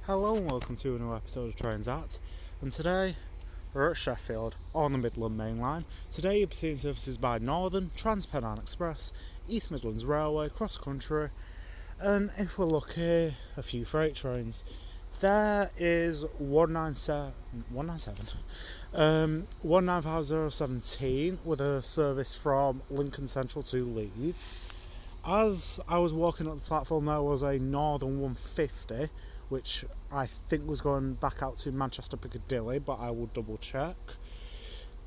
Hello and welcome to a new episode of Trains At, and today we're at Sheffield on the Midland Main Line. Today you'll be seeing services by Northern, Trans-Pennine Express, East Midlands Railway, Cross Country, and if we're lucky, a few freight trains. There is 195,017 with a service from Lincoln Central to Leeds. As I was walking up the platform, there was a Northern 150, which I think was going back out to Manchester Piccadilly, but I will double check.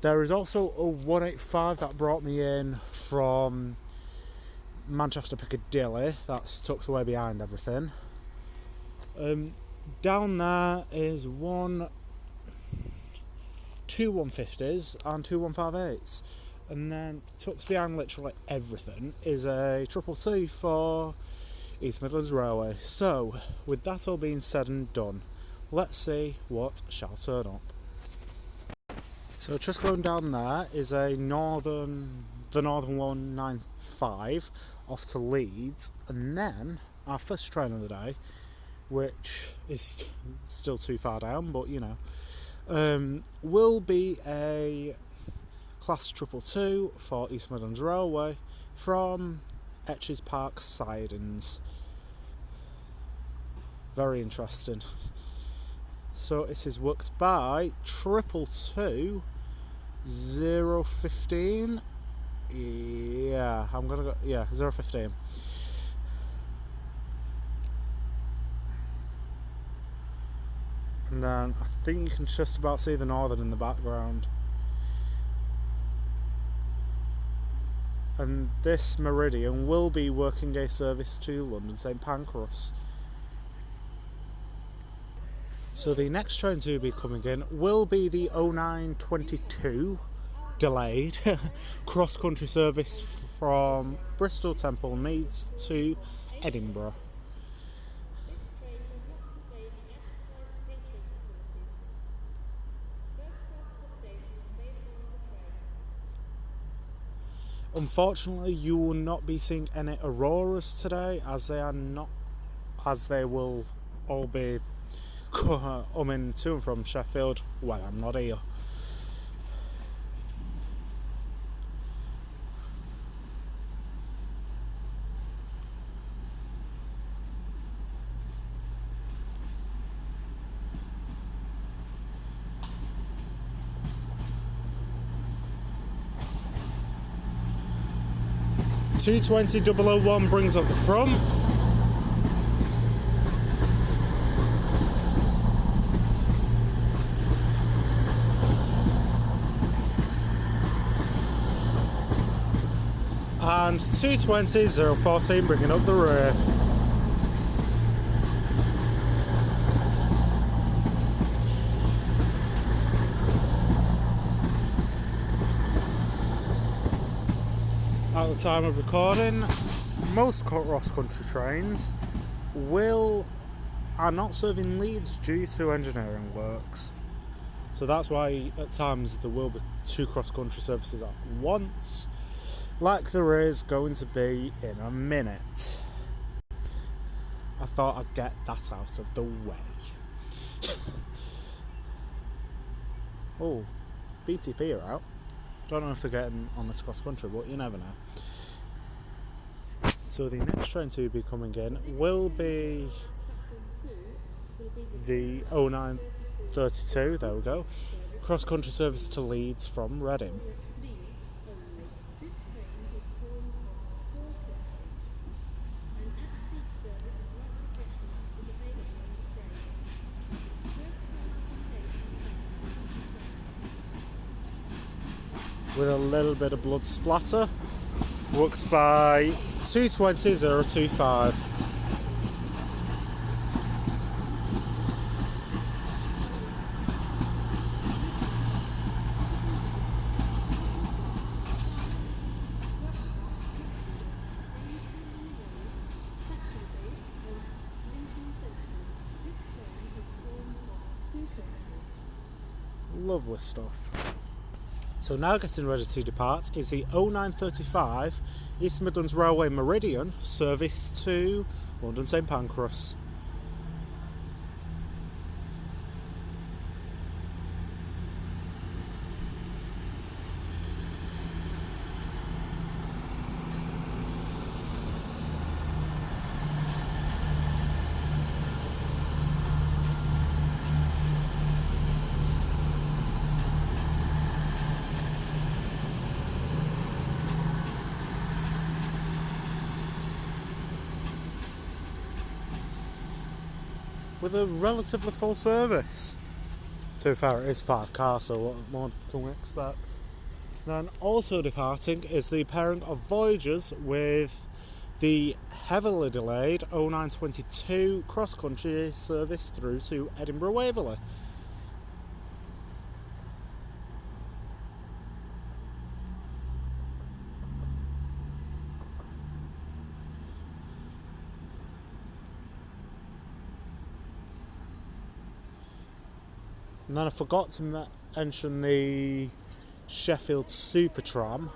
There is also a 185 that brought me in from Manchester Piccadilly, that's tucked away behind everything. Down there is two 150s and two 158s. And then tucked behind literally everything is a 222 for East Midlands Railway. So, with that all being said and done, let's see what shall turn up. So just going down there is the Northern 195 off to Leeds, and then our first train of the day, which is still too far down, but you know, will be a Class 222 for East Midlands Railway from Etches Park Sidings. Very interesting. So it is worked by 222 015. Yeah, I'm gonna go. Yeah, 015. And then I think you can just about see the Northern in the background. And this Meridian will be working day service to London St Pancras. So the next train to be coming in will be the 0922 delayed cross country service from Bristol Temple Meads to Edinburgh. Unfortunately, you will not be seeing any Auroras today, as they will all be coming to and from Sheffield when I'm not here. $220,001 brings up the front. And 220,014 bringing up the rear. At the time of recording, most cross-country trains are not serving Leeds due to engineering works. So that's why at times there will be two cross-country services at once, like there is going to be in a minute. I thought I'd get that out of the way. Oh, BTP are out. Don't know if they're getting on this cross country, but you never know. So the next train to be coming in will be the 0932, there we go, cross country service to Leeds from Reading. With a little bit of blood splatter, works by 220,025. Lovely stuff. So now getting ready to depart is the 0935 East Midlands Railway Meridian service to London St Pancras. with a relatively full service. To be fair, it is 5 cars, so what more can we expect? Then also departing is the pairing of Voyagers with the heavily delayed 0922 cross-country service through to Edinburgh Waverley. And then I forgot to mention the Sheffield Super Tram,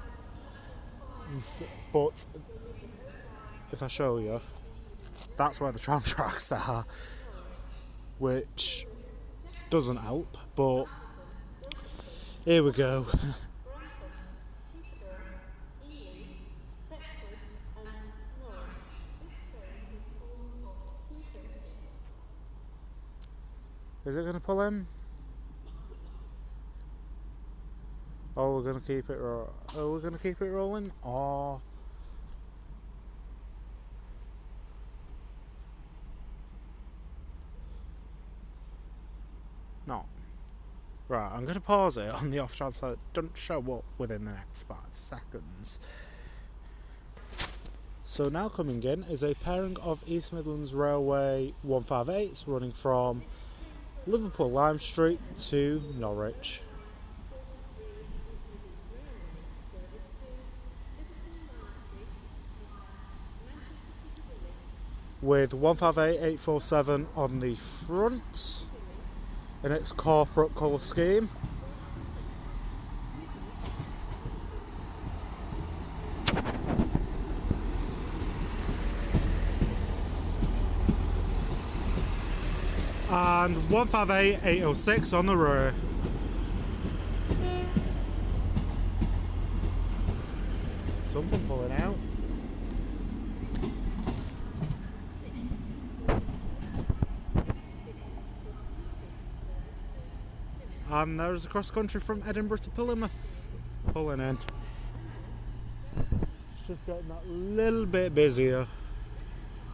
but if I show you, that's where the tram tracks are, which doesn't help, but here we go. Is it going to pull in? Oh, we're going to keep it. We're going to keep it rolling, or not? Right, I'm going to pause it on the off chance that it doesn't show up within the next 5 seconds. So now coming in is a pairing of East Midlands Railway 158s running from Liverpool Lime Street to Norwich. With 158847 on the front in its corporate colour scheme. And 158806 on the rear. Something pulling out. And there's a cross country from Edinburgh to Plymouth pulling in. It's just getting that little bit busier.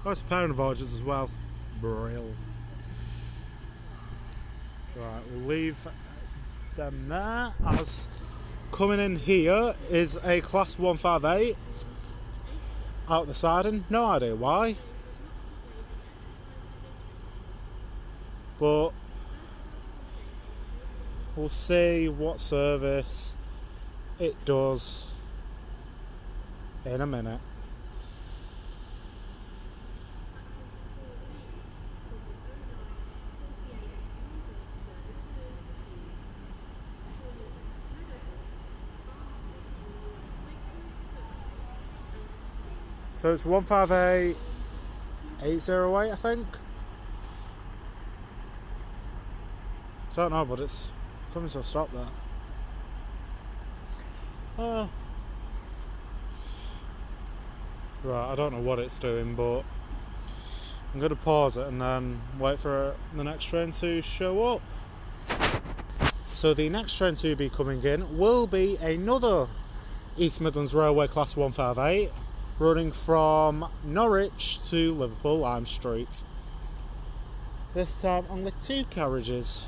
Oh, it's a pair of Voyagers as well. Brilliant. Right, we'll leave them there. As coming in here is a Class 158 out the siding. No idea why, but we'll see what service it does in a minute. So it's 158808, I think. Don't know, but it's coming to a stop there. Right, I don't know what it's doing, but I'm going to pause it and then wait for the next train to show up. So the next train to be coming in will be another East Midlands Railway Class 158 running from Norwich to Liverpool Lime Street. This time only 2 carriages.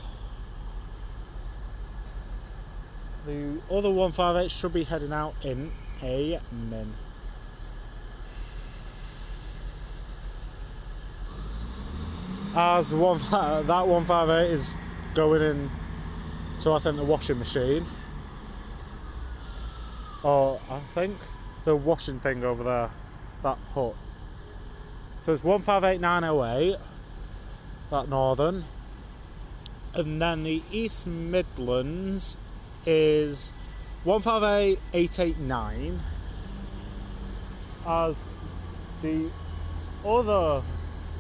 The other 158 should be heading out in a min. As that 158 is going in to, I think, the washing machine. Or I think the washing thing over there, that hut. So it's 158908, that northern. And then the East Midlands is 158889, as the other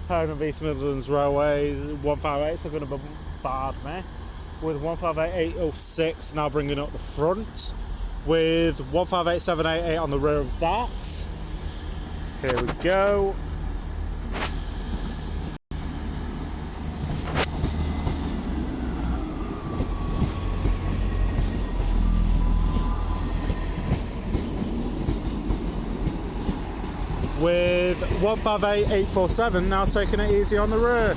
pair of East Midlands Railway 158s are going to bombard me, with 158806 now bringing up the front, with 158788 on the rear of that. Here we go. With 158847 now taking it easy on the rear.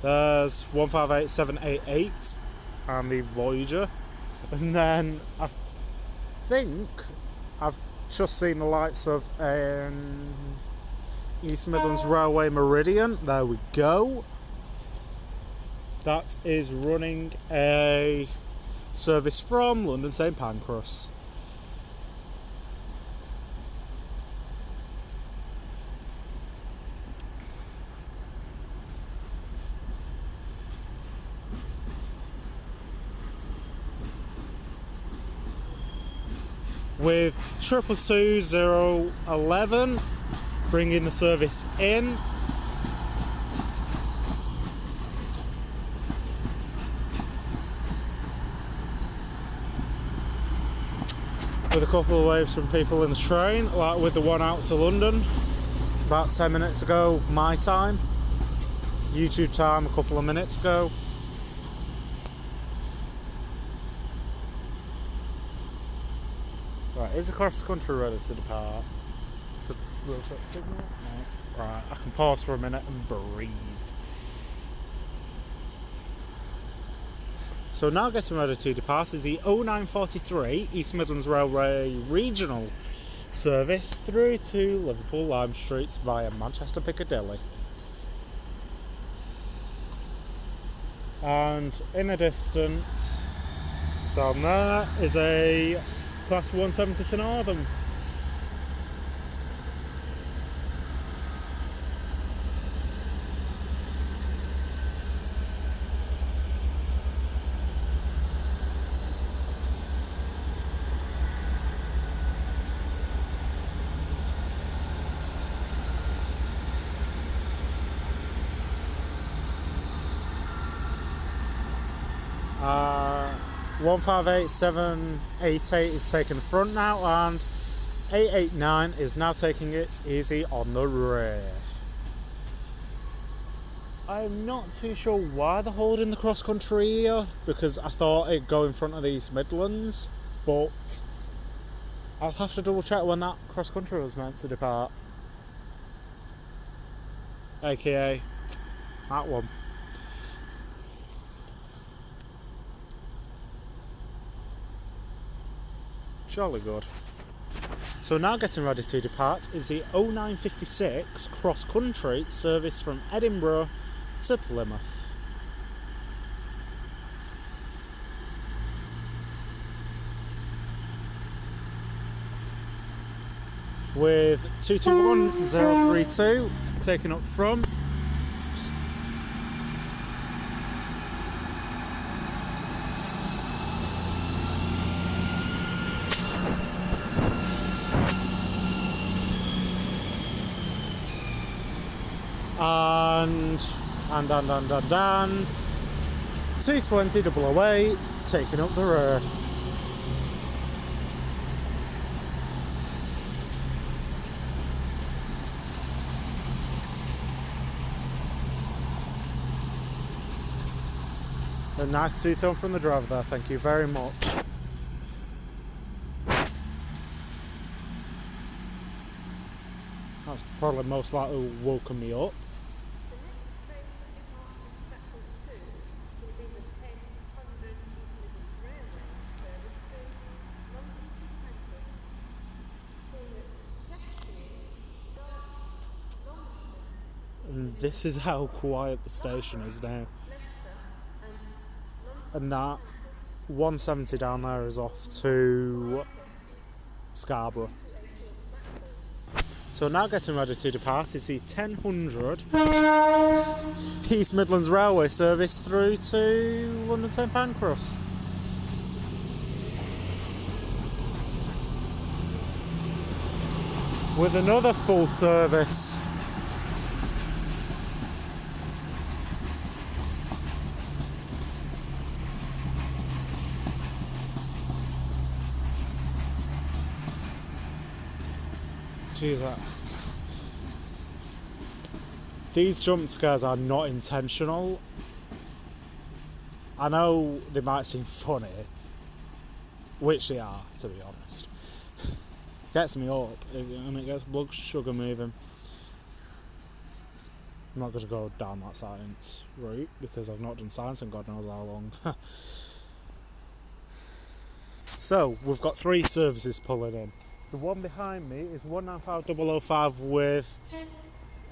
There's 158788 and the Voyager. And then I think I've just seen the lights of East Midlands Railway Meridian. There we go. That is running a service from London St Pancras. With 222-011 bringing the service in. With a couple of waves from people in the train, like with the one out to London about 10 minutes ago, my time. YouTube time a couple of minutes ago. Right, is the cross country ready to depart? Should rotate signal? No. Right, I can pause for a minute and breathe. So now getting ready to depart is the 0943 East Midlands Railway Regional service through to Liverpool Lime Street via Manchester Piccadilly. And in the distance down there is a Class 170 for Northern. Uh, 158788 is taking the front now, and 889 is now taking it easy on the rear. I'm not too sure why they're holding the cross country here, because I thought it'd go in front of the East Midlands, but I'll have to double check when that cross country was meant to depart. AKA that one. Jolly good. So now getting ready to depart is the 0956 cross country service from Edinburgh to Plymouth. With 221032 taken up from. And 220-008 taking up the rear. A nice two-tone from the driver there, thank you very much. That's probably most likely woken me up. And this is how quiet the station is now. And that 170 down there is off to Scarborough. So now getting ready to depart is the 1000 East Midlands Railway service through to London St Pancras. With another full service. Jesus. These jump scares are not intentional. I know they might seem funny, which they are, to be honest. Gets me up and it gets blood sugar moving. I'm not going to go down that science route because I've not done science in God knows how long. So, we've got 3 services pulling in. The one behind me is 195005 with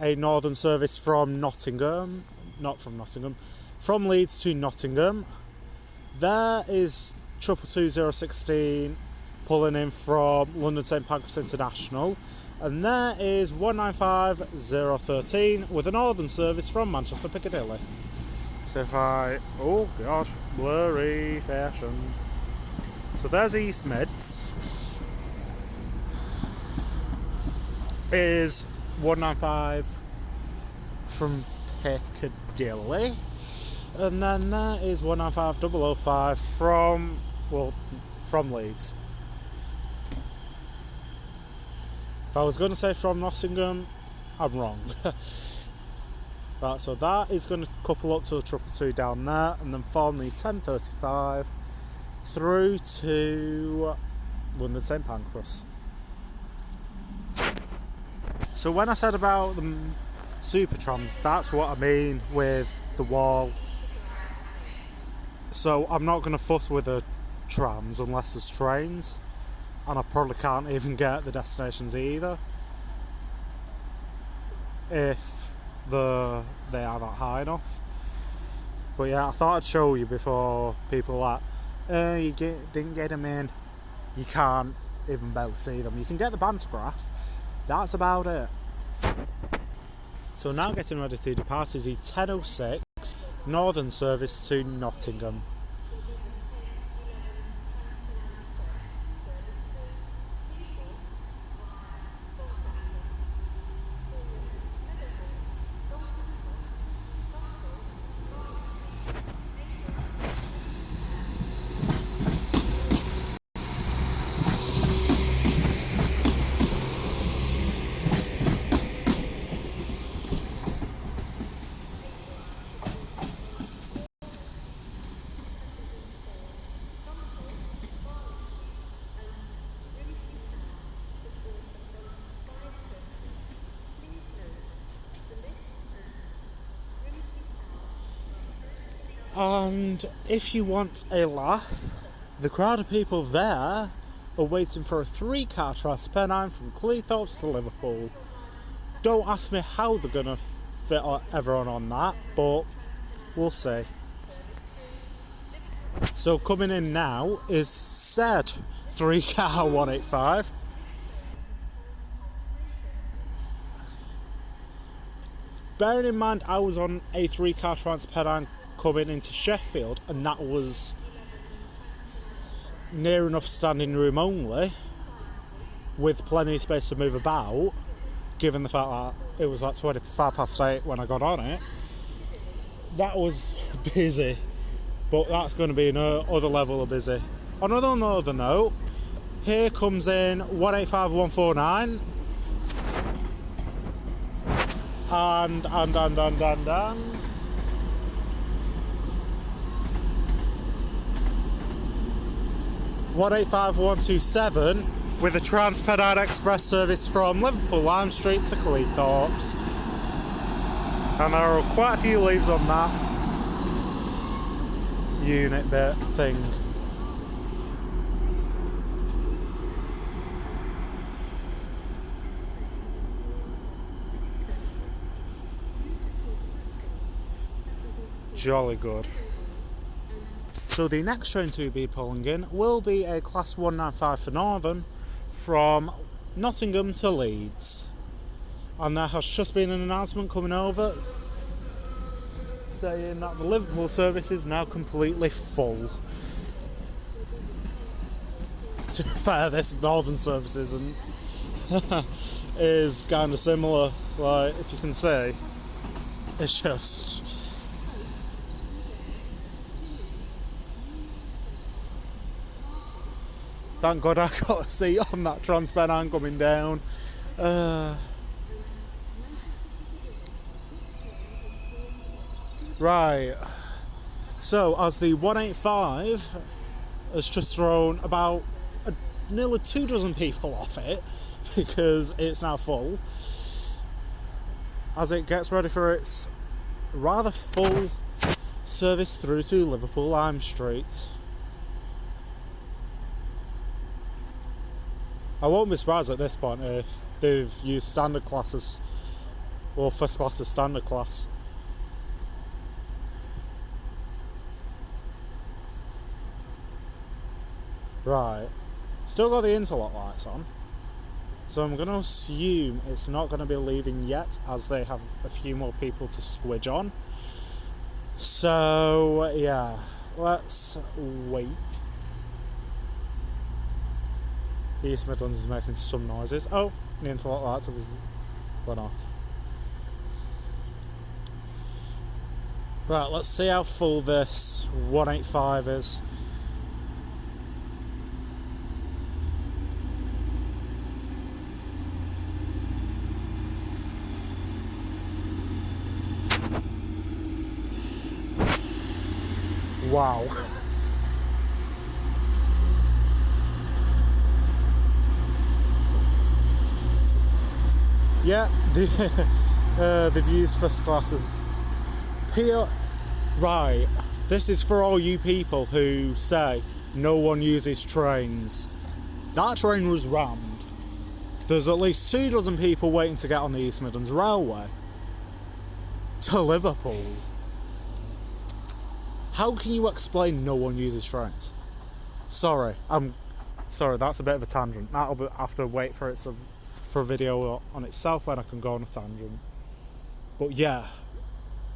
a northern service from Nottingham, not from Nottingham, from Leeds to Nottingham. There is 222016 pulling in from London St Pancras International, and there is 195013 with a northern service from Manchester Piccadilly. So if oh god, blurry fashion. So there's East Mids, is 195 from Piccadilly, and then there is 195005 from Leeds. If I was going to say from Nottingham, I'm wrong. Right, so that is going to couple up to the 222 down there, and then form the 1035 through to London St Pancras. So when I said about the super trams, that's what I mean with the wall. So I'm not going to fuss with the trams unless there's trains, and I probably can't even get the destinations either if they are that high enough. But yeah, I thought I'd show you before people are like, you didn't get them in. You can't even barely see them. You can get the pantograph. That's about it. So now getting ready to depart is the 1006 northern service to Nottingham. And if you want a laugh, the crowd of people there are waiting for a 3-car Transpennine from Cleethorpes to Liverpool. Don't ask me how they're going to fit everyone on that, but we'll see. So coming in now is said 3-car 185. Bearing in mind I was on a 3-car Transpennine coming into Sheffield, and that was near enough standing room only with plenty of space to move about, given the fact that it was like 8:25 when I got on it. That was busy, but that's going to be another level of busy. On another note, here comes in 185149 and 185127 with a Transpennine Express service from Liverpool Lime Street to Cleethorpes. And there are quite a few leaves on that unit bit thing. Jolly good. So the next train to be pulling in will be a Class 195 for Northern from Nottingham to Leeds. And there has just been an announcement coming over saying that the Liverpool service is now completely full. To be fair, this Northern service is kind of similar, like, if you can see. It's just... Thank God I got a seat on that Transpennine coming down. Right. So, as the 185 has just thrown about nearly 2 dozen people off it, because it's now full. as it gets ready for its rather full service through to Liverpool Lime Street. I won't be surprised at this point if they've used standard classes, or first class as standard class. Right, still got the interlock lights on, so I'm going to assume it's not going to be leaving yet, as they have a few more people to squidge on. So yeah, let's wait. The East Midlands is making some noises. Oh, the interlock lights have gone off. Right, let's see how full this 185 is. Wow. Yeah, they've used first classes. Right, this is for all you people who say no one uses trains. That train was rammed. There's at least 24 people waiting to get on the East Midlands Railway to Liverpool. How can you explain no one uses trains? Sorry, that's a bit of a tangent. That'll have to wait for for a video on itself when I can go on a tangent. But yeah,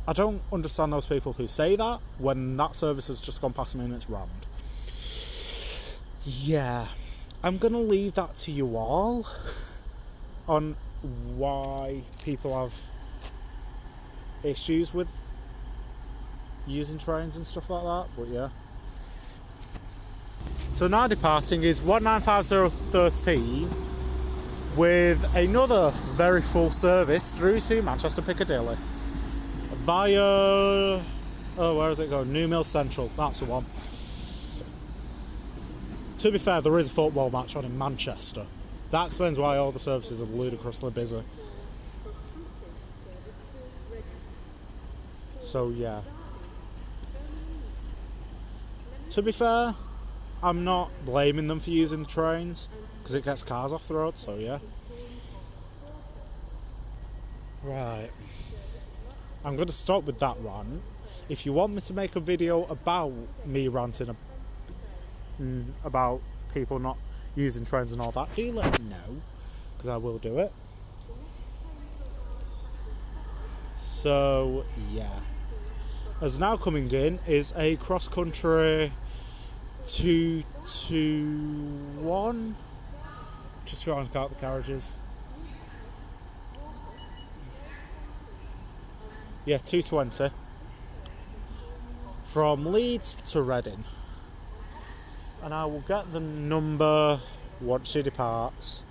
I don't understand those people who say that when that service has just gone past me and it's rammed. Yeah, I'm gonna leave that to you all on why people have issues with using trains and stuff like that, but yeah. So now departing is 195013 with another very full service through to Manchester Piccadilly via, where is it going? New Mill Central, that's the one. To be fair, there is a football match on in Manchester. That explains why all the services are ludicrously busy. So yeah. To be fair, I'm not blaming them for using the trains, because it gets cars off the road, so yeah. Right. I'm going to stop with that rant. If you want me to make a video about me ranting about people not using trains and all that, do let me know, because I will do it. So, yeah. As now coming in is a cross-country 221. Just trying to count the carriages. Yeah, 220. From Leeds to Reading. And I will get the number once she departs.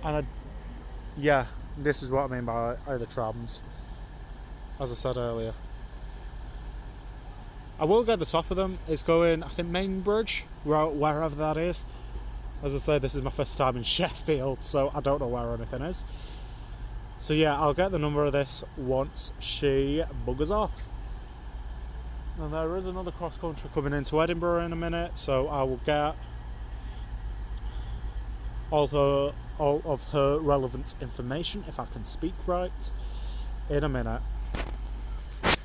And yeah, this is what I mean by the trams, as I said earlier. I will get the top of them. It's going, I think, Main Bridge, wherever that is. As I say, this is my first time in Sheffield, so I don't know where anything is. So yeah, I'll get the number of this once she buggers off. And there is another cross-country coming into Edinburgh in a minute, so I will get all of her relevant information, if I can speak right, in a minute.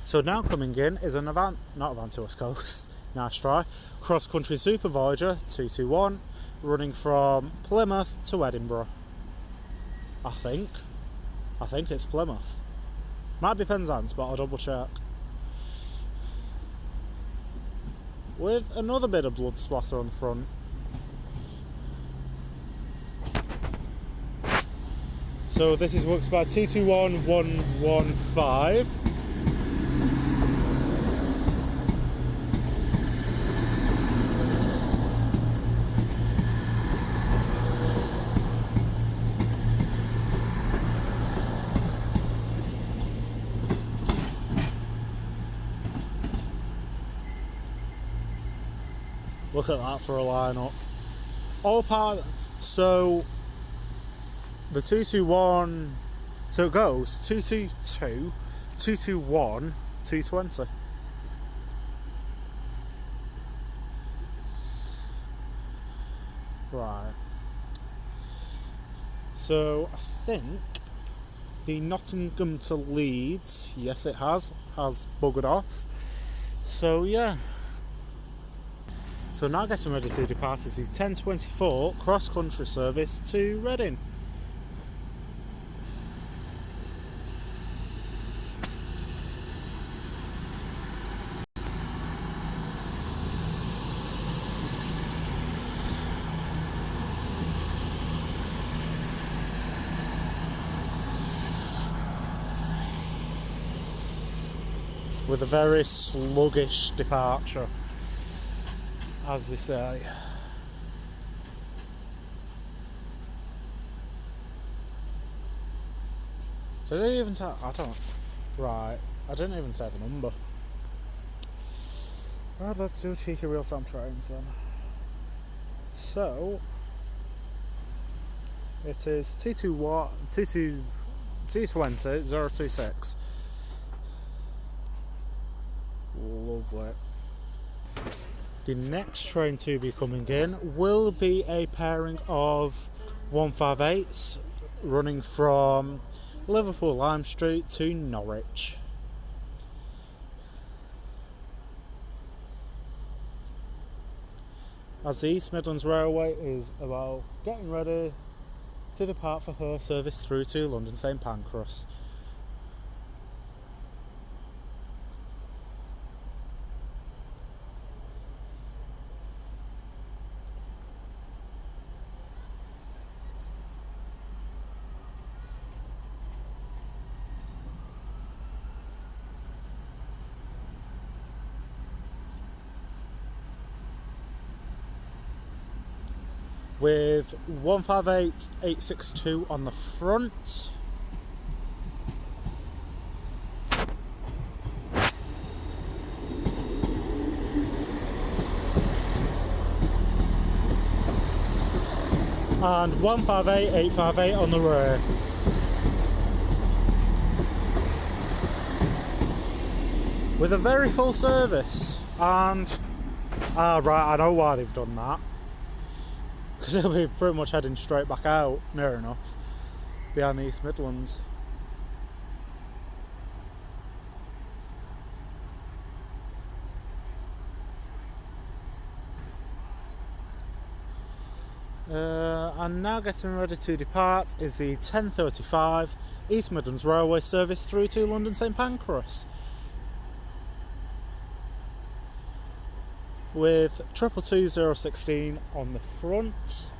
So now coming in is not Avant to West Coast, nice try, cross-country Supervoyager 221, running from Plymouth to Edinburgh. I think it's Plymouth. Might be Penzance, but I'll double check. With another bit of blood splatter on the front. So this is works by 221115. Look at that for a lineup. So the 221, so it goes 222, 221, 220. Right. So I think the Nottingham to Leeds, yes it has buggered off. So yeah. So now getting ready to depart is the 1024 cross-country service to Reading. With a very sluggish departure, as they say. Did I even say? I don't. Right, I didn't even say the number. Right, let's do cheeky real-time trains then. So it is T20 026. Lovely. The next train to be coming in will be a pairing of 158s running from Liverpool Lime Street to Norwich. As the East Midlands Railway is about getting ready to depart for her service through to London St Pancras. With 158862 on the front. And 158858 on the rear. With a very full service. And right, I know why they've done that. Because they'll be pretty much heading straight back out, near enough, behind the East Midlands. And now getting ready to depart is the 1035 East Midlands Railway service through to London St Pancras. With 222016 on the front.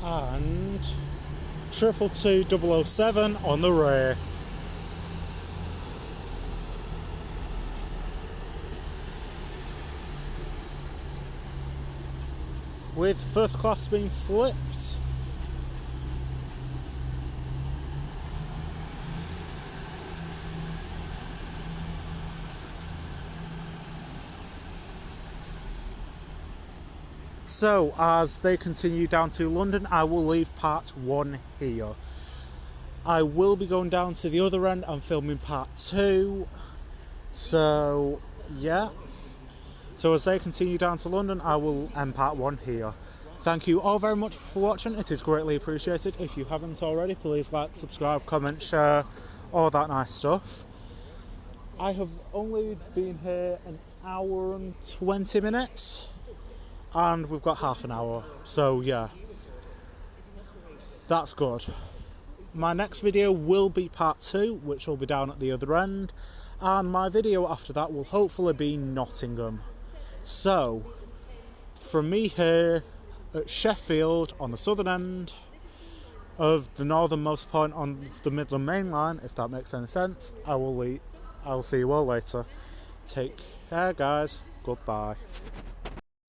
And 222007 on the rear. With first class being flipped. So, as they continue down to London, I will leave part 1 here. I will be going down to the other end and filming part 2. So, yeah. So, as they continue down to London, I will end part 1 here. Thank you all very much for watching. It is greatly appreciated. If you haven't already, please like, subscribe, comment, share, all that nice stuff. I have only been here an hour and 20 minutes. And we've got half an hour, so yeah, that's good. My next video will be part 2, which will be down at the other end, and my video after that will hopefully be Nottingham. So, from me here at Sheffield on the southern end of the northernmost point on the Midland Main Line, if that makes any sense. I'll see you all later. Take care, guys. Goodbye.